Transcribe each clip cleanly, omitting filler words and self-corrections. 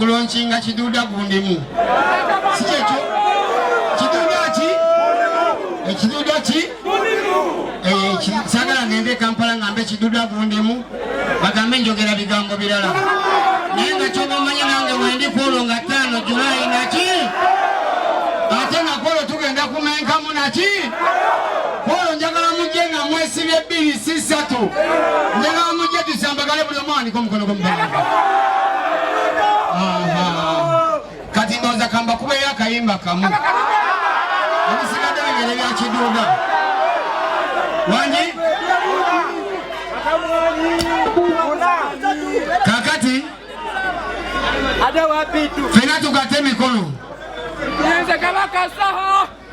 okulonshinga kiduda gundimu sikekyo kiduda ki ekiduda ki sagala ngende Kampala ngambe kiduda gundimu bagambe njogera bigambo birala naye nga kyobamanya nange wendi polo nga 5 Julai naki ate nga polo tugenda kumenkamu naki polo njagala mujje nga mwesibye 2 si 3 njagala mujje tusambagale buli omu aniko omukono gw'omubanga kati ndowooza kamba kubeera akayimba kamu ebisigadde bigere bya kiduuda wangi kakati fena tugate emikono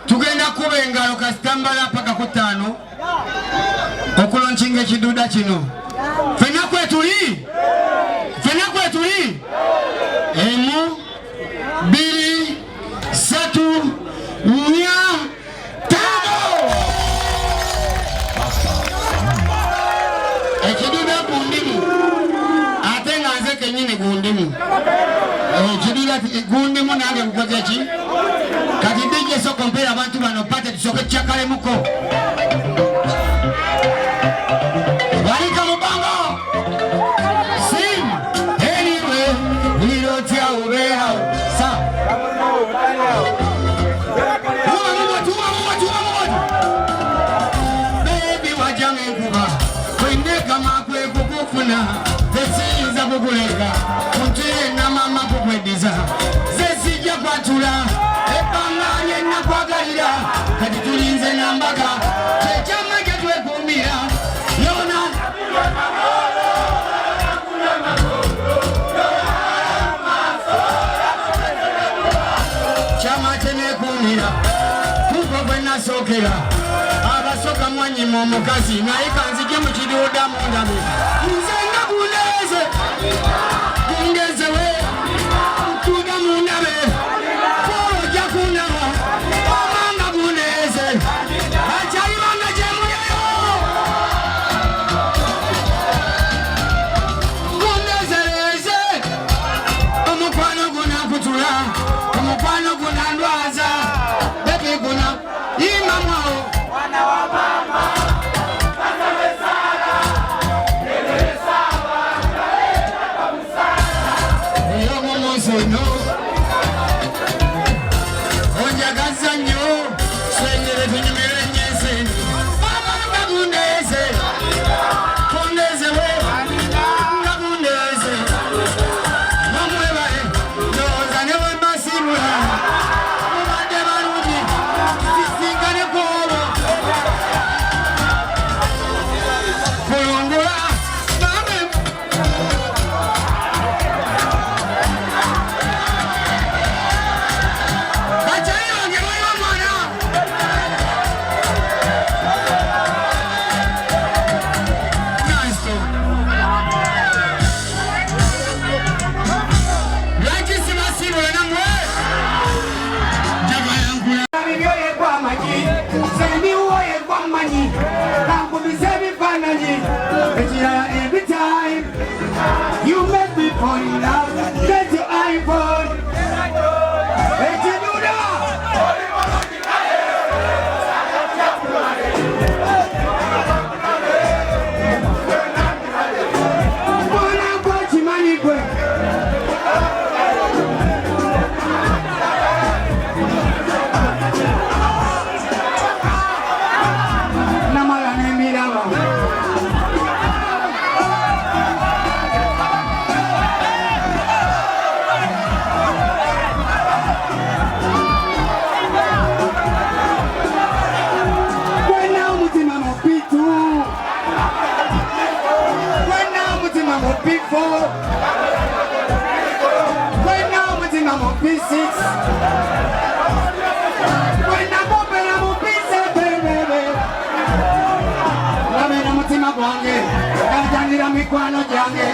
tugenda kuba engalo kasitambala paka ku 5 okulonshinga ekiduuda kino fena kwetuli 1 2 3 4 ekiduuda gundimu ate nga nze kenyini gundimu ekiduuda gundimu nange nkukoze ki kati DJ soko mpeera abantu bano pate tusoke tukyakalemuko walika mubango sim anyway nirotya ubeha sa baby wajange nkuba kwendeka makwe kukufuna zesiza kukulega kuntena mama kukwediza zesijja kwatula epanganye nakwagalira kati tulinze nambaga kyekyammage twekumira yona kyamate nekumira kuko gwe nasokera abasoka mwanyima omukazi naye kanzije mu kiduuda mundabe nze nga guneze gungezewe tuda mundabe ojja kunaba omanga guneze akyayibanga gyemuyeyo gunezereze omukwano gunakutula omukwano gunandwaza bebi guna imamwawo mwana wa mama onjagaza nnyo senyere tunyumire nyese abanga gundeze kundezewe nga gundeze nomwebale ndowooza ne bwe mbasibula mubadde balungi sisinkane kwobo kulungula bame every time you make me fall in love, get your iPhone. Hey, Chiduda! Mikwano jange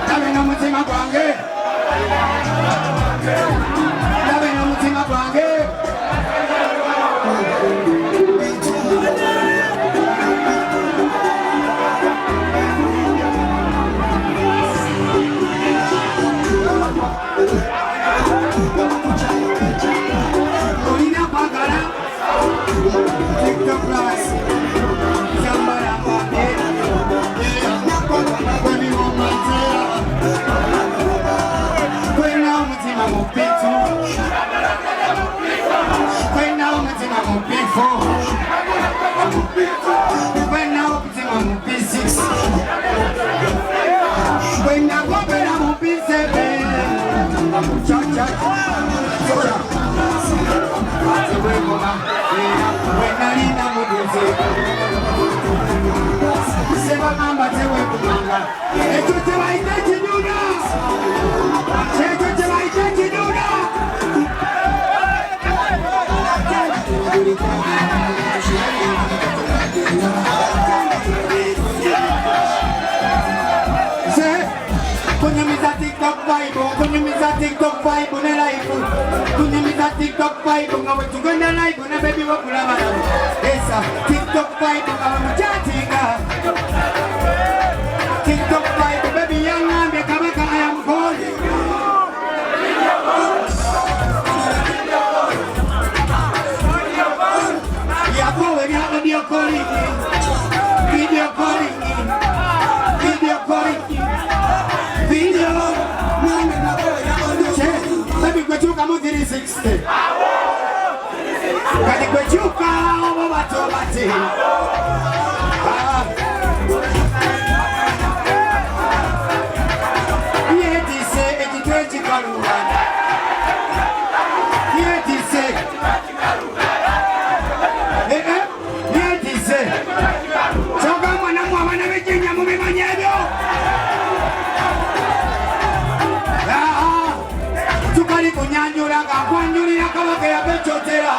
tabe no mutima gwange tabe no mutima gwange muzi seba mamba tewe kumanga echo tebaite kiduda echo tebaite kiduda Kunyamiza TikTok vibe, kunyamiza TikTok vibe na live. Kunyamiza TikTok vibe, ngawe tugenda live na baby wakula bana. Esa TikTok vibe ngawe mchatinga. TikTok vibe baby yanga mbia kabaka I am calling. Ya kowe ni video calling. Video calling. Video calling. Video, baby kwechuka mu 360. Kani kwechuka obo bato bati. Yedise editweji kalunga. Yedise. Yedise. Choka mwana mwana bejinya mu bimanyebyo. Tukali kunyanyura ngakwanjulira kabaka ya bechotera